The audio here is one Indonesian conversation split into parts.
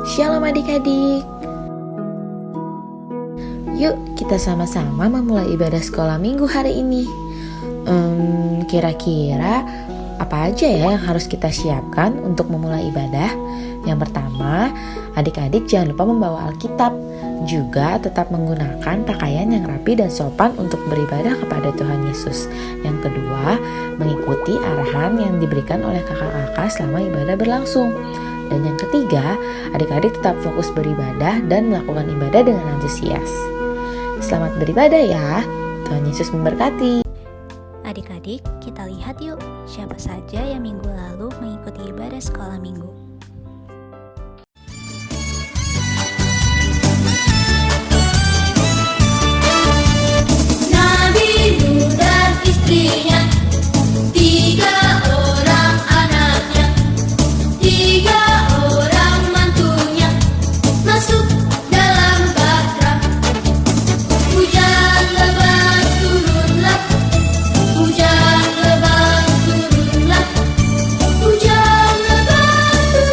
Shalom adik-adik. Yuk kita sama-sama memulai ibadah sekolah minggu hari ini. Kira-kira apa aja ya yang harus kita siapkan untuk memulai ibadah? Yang pertama, adik-adik jangan lupa membawa Alkitab. Juga tetap menggunakan pakaian yang rapi dan sopan untuk beribadah kepada Tuhan Yesus. Yang kedua, mengikuti arahan yang diberikan oleh kakak-kakak selama ibadah berlangsung. Dan yang ketiga, adik-adik tetap fokus beribadah dan melakukan ibadah dengan antusias. Selamat beribadah ya, Tuhan Yesus memberkati. Adik-adik, kita lihat yuk siapa saja yang minggu lalu mengikuti ibadah sekolah minggu. Nabi Nuh dan istrinya, 3 orang anaknya, 3 orang mantunya, masuk dalam bahtera. Hujan lebat turunlah, hujan lebat turunlah, hujan lebat turunlah.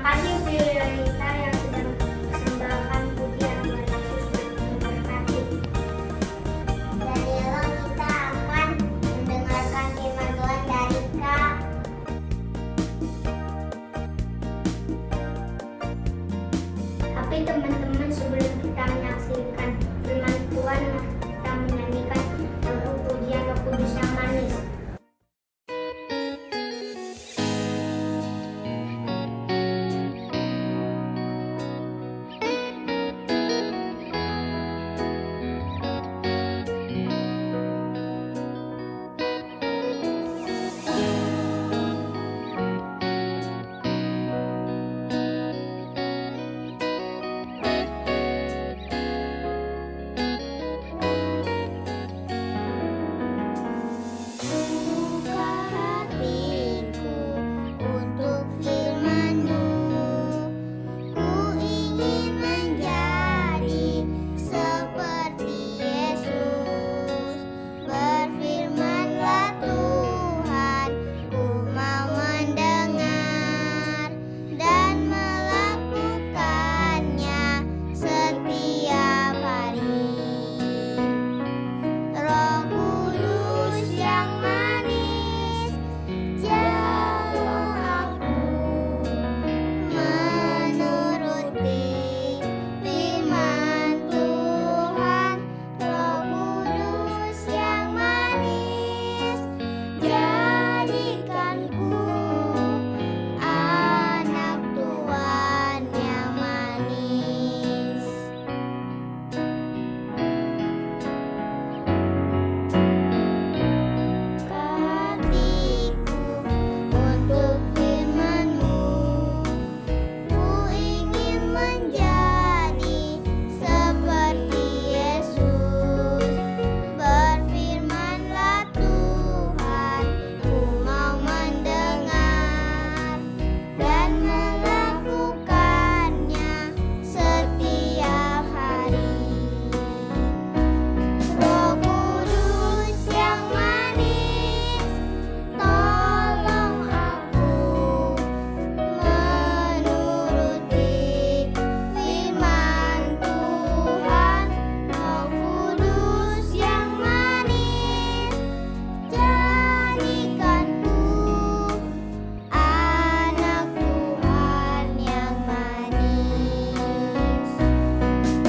kasih Fiorita yang sedang persembahkan pujian Tuhan Yesus memberkati. Daniela, kita akan mendengarkan firman Tuhan dari Kak. Tapi teman-teman, sebelum kita menyaksikan firman Tuhan, kita menyanyikan lagu pujian Roh Kudus yang manis. Buka hatiku untuk firman-Mu, ku ingin menjadi seperti Yesus. Berfirman-Lah Tuhan, ku mau mendengar dan melakukannya setiap hari. Roh Kudus yang manis, jauh aku menuruti firman Tuhan. Roh Kudus yang manis, jadikanku anak Tuhan yang manis. Hatiku untuk firman-Mu, ku ingin menjadi seperti Yesus. Berfirman-Lah Tuhan, ku mau mendengar dan melakukannya setiap hari. Roh Kudus yang manis, tolong aku menuruti firman Tuhan. Roh Kudus yang manis, jadikanku anak Tuhan yang manis.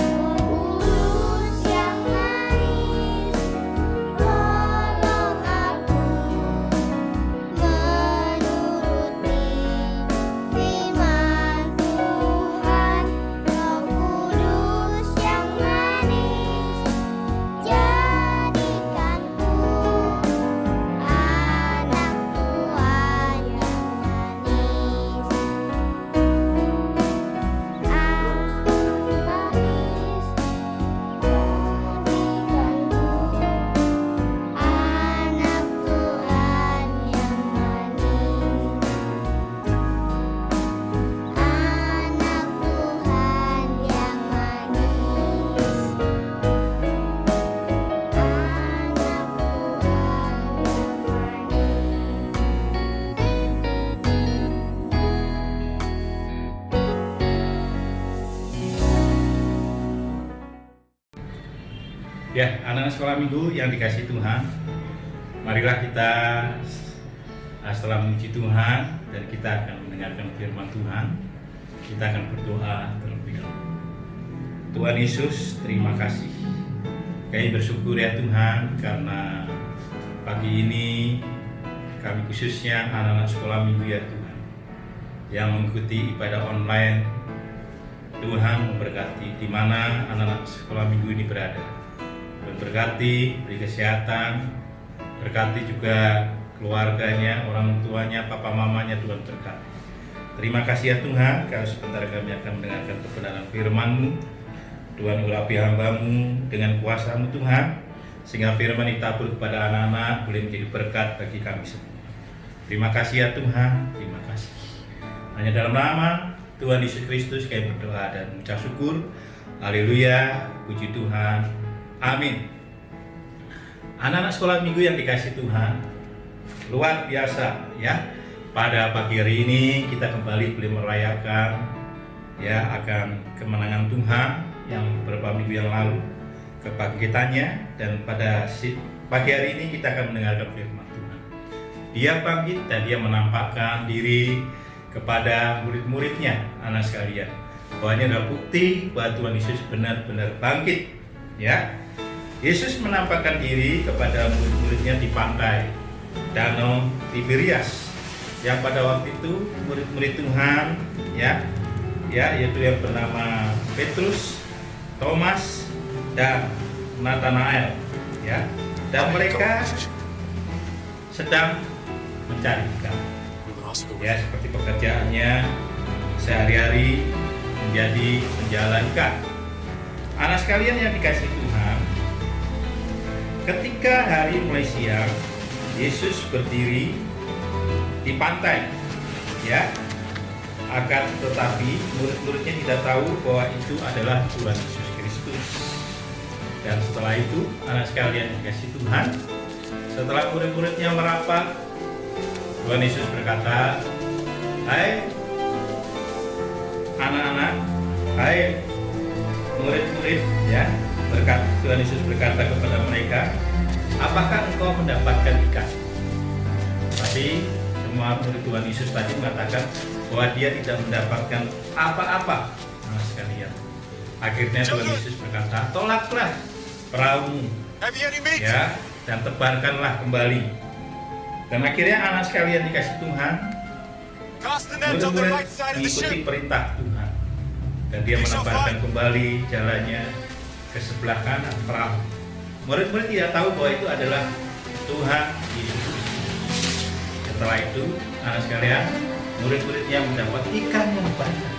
Roh Kudus yang manis, tolong aku menuruti firman Tuhan. Roh Kudus yang manis, jadikanku anak Tuhan yang manis. Anak Tuhan yang manis, anak Tuhan yang manis, anak Ya, anak-anak sekolah minggu yang dikasihi Tuhan, marilah kita setelah memuji Tuhan dan kita akan mendengarkan firman Tuhan, kita akan berdoa terlebih dahulu. Tuhan Yesus, terima kasih. Kami bersyukur ya Tuhan karena pagi ini kami khususnya anak-anak sekolah minggu ya Tuhan yang mengikuti ibadah online. Tuhan memberkati di mana anak-anak sekolah minggu ini berada. Berkati, beri kesehatan, berkati juga keluarganya, orang tuanya, papa mamanya, Tuhan berkati. Terima kasih ya Tuhan, karena sebentar kami akan mendengarkan kebenaran firman-Mu. Tuhan urapi hamba-Mu dengan kuasa-Mu Tuhan, sehingga firman ditabur kepada anak-anak boleh menjadi berkat bagi kami semua. Terima kasih ya Tuhan, terima kasih. Hanya dalam nama Tuhan Yesus Kristus kami berdoa dan mengucap syukur. Haleluya, puji Tuhan. Amin. Anak-anak sekolah minggu yang dikasihi Tuhan, luar biasa ya. pada pagi hari ini kita kembali boleh merayakan ya akan kemenangan Tuhan yang beberapa minggu yang lalu, kebangkitannya, dan pada pagi hari ini kita akan mendengarkan firman Tuhan. Dia bangkit dan dia menampakkan diri kepada murid-muridnya, anak sekalian, bahwa ini adalah bukti bahwa Tuhan Yesus benar-benar bangkit. Ya, Yesus menampakkan diri kepada murid-muridnya di pantai Danau Tiberias, yang pada waktu itu murid-murid Tuhan yaitu yang bernama Petrus, Thomas, dan Nathanael dan mereka sedang mencari ikan seperti pekerjaannya sehari-hari menjadi penjala ikan. Anak sekalian yang dikasihi Tuhan, ketika hari mulai siang, Yesus berdiri di pantai, akan tetapi murid-muridnya tidak tahu bahwa itu adalah Tuhan Yesus Kristus. Dan setelah itu, anak sekalian yang dikasihi Tuhan, setelah murid-muridnya merapat, Tuhan Yesus berkata, "Hai anak-anak, hai murid-murid," Tuhan Yesus berkata kepada mereka, "Apakah engkau mendapatkan ikan?" Tapi semua murid Tuhan Yesus tadi mengatakan bahwa dia tidak mendapatkan apa-apa, anak sekalian. Akhirnya Tuhan Yesus berkata, "Tolaklah perahumu, dan tebarkanlah kembali." Dan akhirnya anak sekalian dikasih Tuhan, murid-murid mengikuti perintah Tuhan, dan dia menebarkan kembali jalannya ke sebelah kanan perahu. Murid-murid tidak tahu bahwa itu adalah Tuhan Yesus. Setelah itu, anak sekalian, murid-muridnya mendapat ikan yang banyak.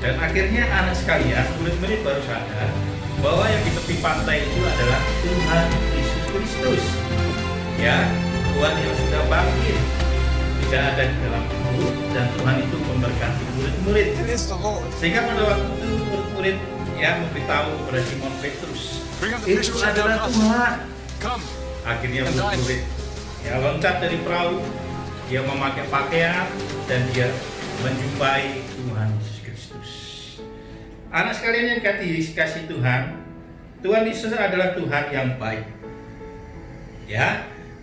Dan akhirnya anak sekalian, murid-murid baru sadar bahwa yang di tepi pantai itu adalah Tuhan Yesus Kristus. Tuhan yang sudah bangkit, tidak ada di dalam kubur, dan Tuhan itu memberkati murid-murid. Sehingga pada waktu itu murid-murid memberitahu kepada Simon Petrus, itu adalah Tuhan. Akhirnya murid-murid loncat dari perahu, dia memakai pakaian, dan dia menjumpai Tuhan Yesus Kristus. Anak sekalian yang dikasihi Tuhan, Tuhan Yesus adalah Tuhan yang baik.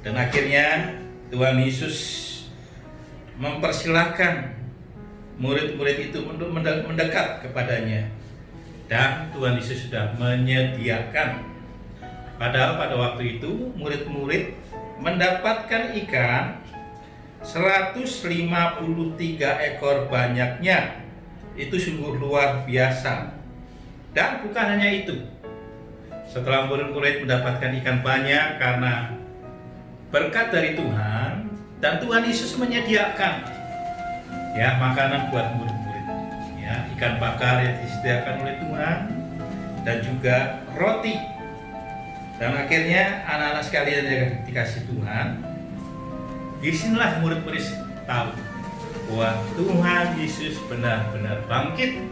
Dan akhirnya Tuhan Yesus mempersilahkan murid-murid itu untuk mendekat kepadanya. Dan Tuhan Yesus sudah menyediakan. Padahal pada waktu itu murid-murid mendapatkan ikan 153 ekor banyaknya. Itu sungguh luar biasa. Dan bukan hanya itu. Setelah murid-murid mendapatkan ikan banyak karena berkat dari Tuhan, dan Tuhan Yesus menyediakan makanan buat murid-murid, ikan bakar yang disediakan oleh Tuhan, dan juga roti. Dan akhirnya anak-anak sekalian yang dikasih Tuhan, disinilah murid-murid tahu bahwa Tuhan Yesus benar-benar bangkit,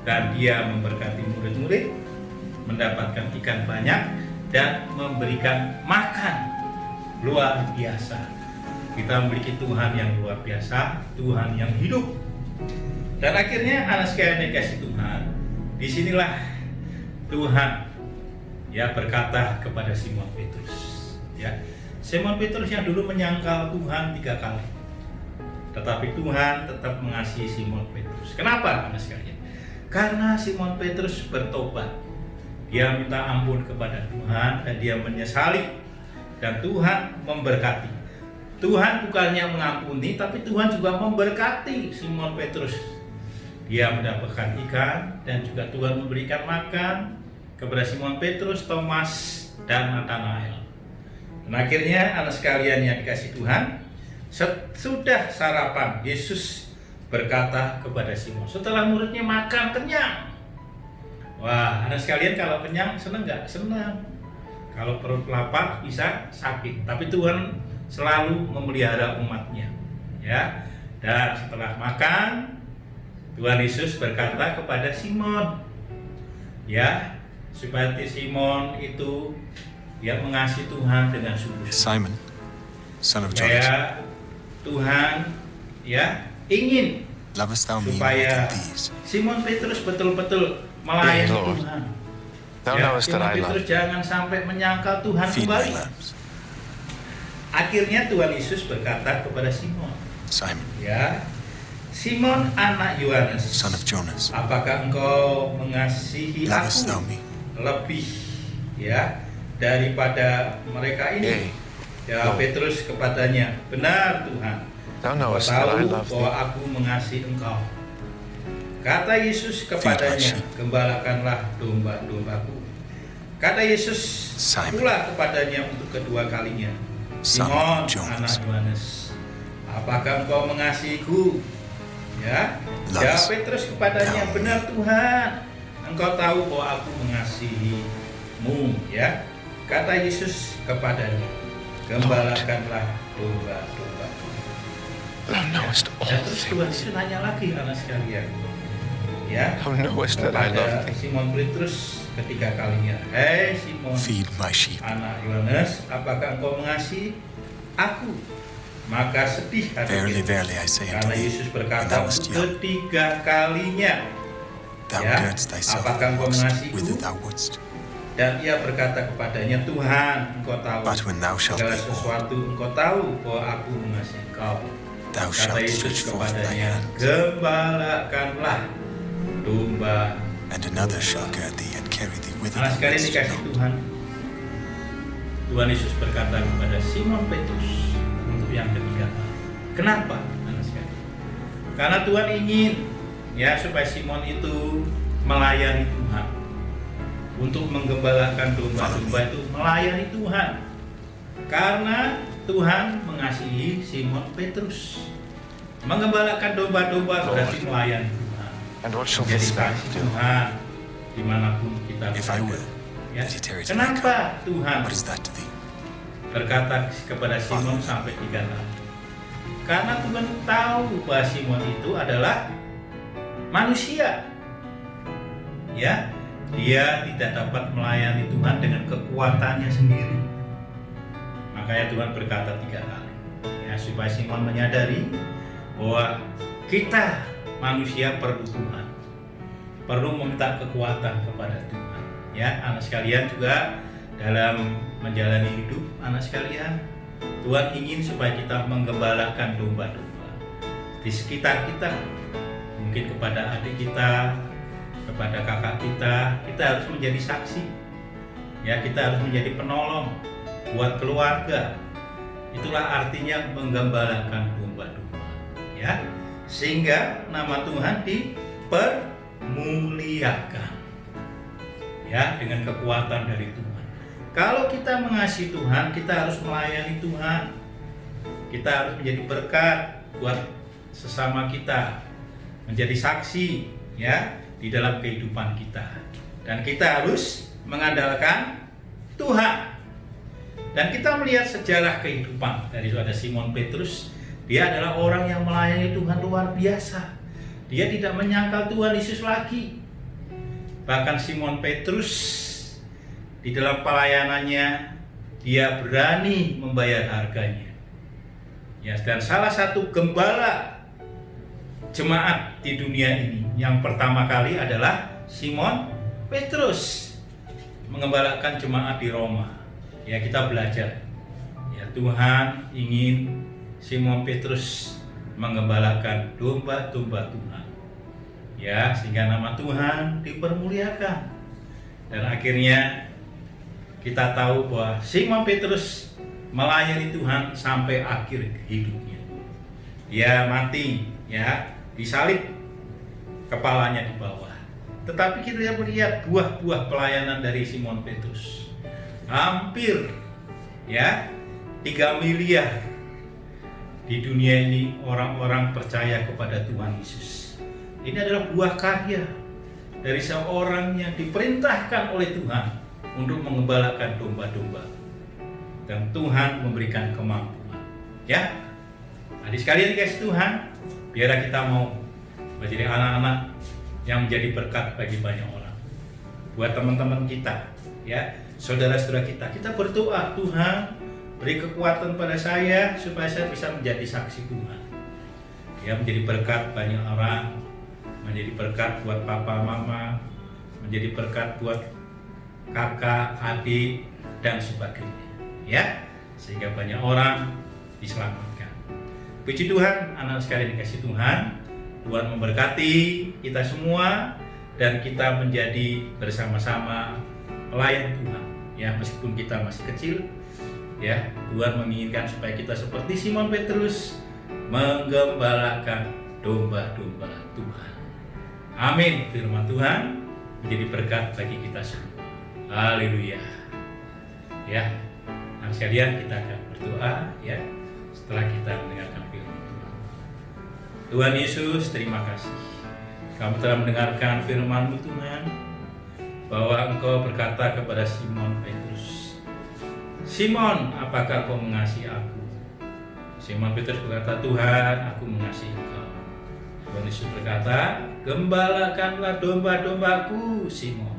dan dia memberkati murid-murid, mendapatkan ikan banyak, dan memberikan makan luar biasa. Kita memiliki Tuhan yang luar biasa, Tuhan yang hidup. Dan akhirnya anak sekalian yang dikasih Tuhan, disinilah Tuhan berkata kepada Simon Petrus. Simon Petrus yang dulu menyangkal Tuhan 3 kali, tetapi Tuhan tetap mengasihi Simon Petrus. Kenapa, anak sekalian? Karena Simon Petrus bertobat. Dia minta ampun kepada Tuhan, dan dia menyesali, dan Tuhan memberkati. Tuhan bukannya mengampuni, tapi Tuhan juga memberkati Simon Petrus. Dia mendapatkan ikan, dan juga Tuhan memberikan makan kepada Simon Petrus, Thomas, dan Nathanael. Dan akhirnya anak sekalian yang dikasih Tuhan, sudah sarapan, Yesus berkata kepada Simon, setelah muridnya makan kenyang. Wah, anak sekalian, kalau kenyang senang nggak? Senang. Kalau perut lapar bisa sakit, tapi Tuhan selalu memelihara umatnya. Dan setelah makan, Tuhan Yesus berkata kepada Simon, supaya Simon itu mengasihi Tuhan dengan sungguh-sungguh. Simon, son of Jonas. Tuhan ya ingin Lovest thou me more supaya than these? Simon Petrus betul-betul melayani Yes, Lord. Tuhan. Thou Ya, knowest that Simon I Petrus love. jangan sampai menyangkal Tuhan Feed my kembali. lambs. Akhirnya Tuhan Yesus berkata kepada Simon, Simon, ya, Simon anak Yohanes, son of Jonas, apakah engkau mengasihi lovest aku thou me? lebih ya daripada mereka ini? Yea, Ya, Lord. Petrus kepadanya, benar Tuhan. Thou Engkau knowest that I tahu love bahwa thee. aku mengasihi engkau. Kata Yesus kepadanya, sheep. gembalakanlah domba-dombaku. Kata Yesus Simon, pula kepadanya untuk kedua kalinya, son Simon of Jonas, anak Yohanes, apakah engkau mengasihiku? Ya, jawab Lovest Petrus kepadanya, thou me? benar Tuhan, engkau tahu bahwa aku mengasihimu. Ya, kata Yesus kepadanya, gembalakanlah domba-dombaku. Thou knowest Dan all terus Tuhan things. Yesus nanya lagi anak sekalian, ya, Thou knowest that I love kepada thee. Simon Petrus ketiga kalinya, hei Simon feed my sheep. anak Yohanes, apakah engkau mengasihi aku? Maka sedih hati Verily, Petrus, verily, I say unto karena thee, Yesus when berkata thou wast untuk young, ketiga kalinya, thou ya, girdest thyself apakah and engkau walkest mengasihiku? whither thou wouldst. Dan ia berkata kepadanya, Tuhan, engkau tahu But when thou shalt segala be old, sesuatu, engkau tahu bahwa aku mengasihi engkau. thou Kata shalt Yesus stretch forth thy kepadanya, hand, gembalakanlah domba. and another shall gird thee and carry thee whither Anak thou sekalian wouldst dikasih not. Tuhan, Tuhan Yesus berkata kepada Simon Petrus untuk yang ketiga kali. Kenapa, anak sekalian? Karena Tuhan ingin ya supaya Simon itu melayani Tuhan, untuk menggembalakan domba-domba itu melayani Tuhan. Karena Tuhan mengasihi Simon Petrus. Menggembalakan domba-domba berarti melayani Tuhan. And what shall Jadi this man saksi do? Tuhan dimanapun kita If I berada. will, Ya. that he tarry till I come. Kenapa Tuhan What is that to thee? berkata kepada Simon sampai 3 kali? Karena Tuhan tahu bahwa Simon itu adalah manusia. Ya, dia tidak dapat melayani Tuhan dengan kekuatannya sendiri. Makanya Tuhan berkata 3 kali. Ya, supaya Simon menyadari bahwa kita manusia perlu Tuhan. Perlu meminta kekuatan kepada Tuhan. Ya, anak sekalian juga dalam menjalani hidup, anak sekalian, Tuhan ingin supaya kita menggembalakan domba-domba di sekitar kita, mungkin kepada adik kita, kepada kakak kita harus menjadi saksi. Ya, kita harus menjadi penolong buat keluarga. Itulah artinya menggembalakan domba-domba. Ya, sehingga nama Tuhan dipermuliakan. Ya, dengan kekuatan dari Tuhan. Kalau kita mengasihi Tuhan, kita harus melayani Tuhan. Kita harus menjadi berkat buat sesama kita, menjadi saksi ya di dalam kehidupan kita. Dan kita harus mengandalkan Tuhan. Dan kita melihat sejarah kehidupan dari saudara Simon Petrus, dia adalah orang yang melayani Tuhan luar biasa. Dia tidak menyangkal Tuhan Yesus lagi. Bahkan Simon Petrus di dalam pelayanannya, dia berani membayar harganya. Ya, dan salah satu gembala jemaat di dunia ini yang pertama kali adalah Simon Petrus, mengembalakan jemaat di Roma. Ya, kita belajar. Ya, Tuhan ingin Simon Petrus menggembalakan domba-domba Tuhan. Ya, sehingga nama Tuhan dipermuliakan. Dan akhirnya kita tahu bahwa Simon Petrus melayani Tuhan sampai akhir hidupnya. Dia mati, ya, disalib, kepalanya di bawah. Tetapi kita melihat buah-buah pelayanan dari Simon Petrus. Hampir, ya, 3 miliar di dunia ini orang-orang percaya kepada Tuhan Yesus. Ini adalah buah karya dari seorang yang diperintahkan oleh Tuhan untuk mengembalakan domba-domba, dan Tuhan memberikan kemampuan. Ya, adik sekalian dikasih Tuhan, biar kita mau menjadi anak-anak yang menjadi berkat bagi banyak orang. Buat teman-teman kita, ya, saudara-saudara kita berdoa, Tuhan, beri kekuatan pada saya supaya saya bisa menjadi saksi Tuhan. Ya, menjadi berkat banyak orang, menjadi berkat buat papa mama, menjadi berkat buat kakak, adik, dan sebagainya. Ya, sehingga banyak orang diselamatkan. Puji Tuhan, anak sekalian dikasih Tuhan. Tuhan memberkati kita semua dan kita menjadi bersama-sama pelayan Tuhan. Ya, meskipun kita masih kecil, ya, Tuhan menginginkan supaya kita seperti Simon Petrus menggembalakan domba-domba Tuhan. Amin. Firman Tuhan menjadi berkat bagi kita semua. Haleluya. Ya, anak sekalian, kita akan berdoa ya setelah kita mendengarkan firman Tuhan. Tuhan Yesus, terima kasih. Kami telah mendengarkan firman-Mu Tuhan, bahwa Engkau berkata kepada Simon Petrus, Simon, apakah kau mengasihi aku? Simon Petrus berkata, Tuhan, aku mengasihi Engkau. Tuhan Yesus berkata, gembalakanlah domba-dombaku, Simon.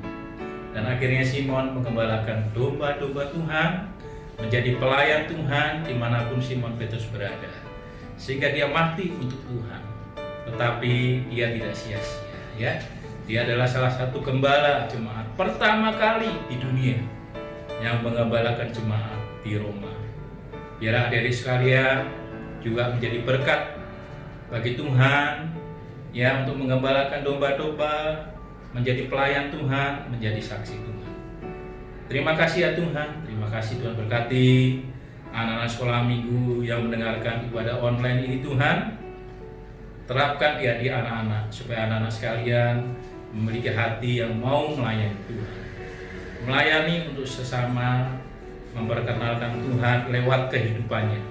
Dan akhirnya Simon menggembalakan domba-domba Tuhan, menjadi pelayan Tuhan dimanapun Simon Petrus berada. Sehingga dia mati untuk Tuhan. Tetapi dia tidak sia-sia. Ya, dia adalah salah satu gembala jemaat pertama kali di dunia yang menggembalakan jemaat di Roma. Biar adik-adik sekalian juga menjadi berkat bagi Tuhan, ya, untuk menggembalakan domba-domba, menjadi pelayan Tuhan, menjadi saksi Tuhan. Terima kasih ya Tuhan, terima kasih Tuhan berkati anak-anak sekolah minggu yang mendengarkan ibadah online ini Tuhan. Terapkan dia di anak-anak supaya anak-anak sekalian memiliki hati yang mau melayani Tuhan, melayani untuk sesama, memperkenalkan Tuhan lewat kehidupannya,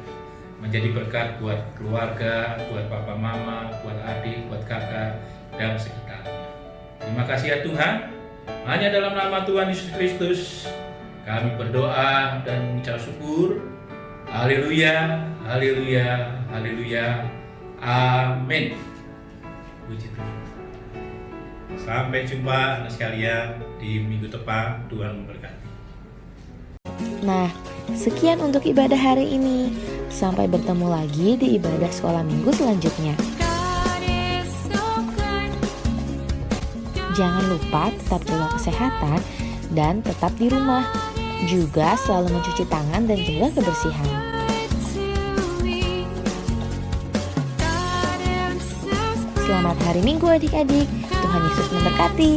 menjadi berkat buat keluarga, buat papa mama, buat adik, buat kakak, dan sekitarnya. Terima kasih ya Tuhan. Hanya dalam nama Tuhan Yesus Kristus kami berdoa dan mengucap syukur. Haleluya, haleluya, haleluya. Amin. Puji Tuhan. Sampai jumpa anak sekalian di minggu depan. Tuhan memberkati. Nah, sekian untuk ibadah hari ini. Sampai bertemu lagi di ibadah sekolah minggu selanjutnya. Jangan lupa tetap jaga kesehatan dan tetap di rumah. Juga selalu mencuci tangan dan jaga kebersihan. Selamat hari Minggu adik-adik. Tuhan Yesus memberkati.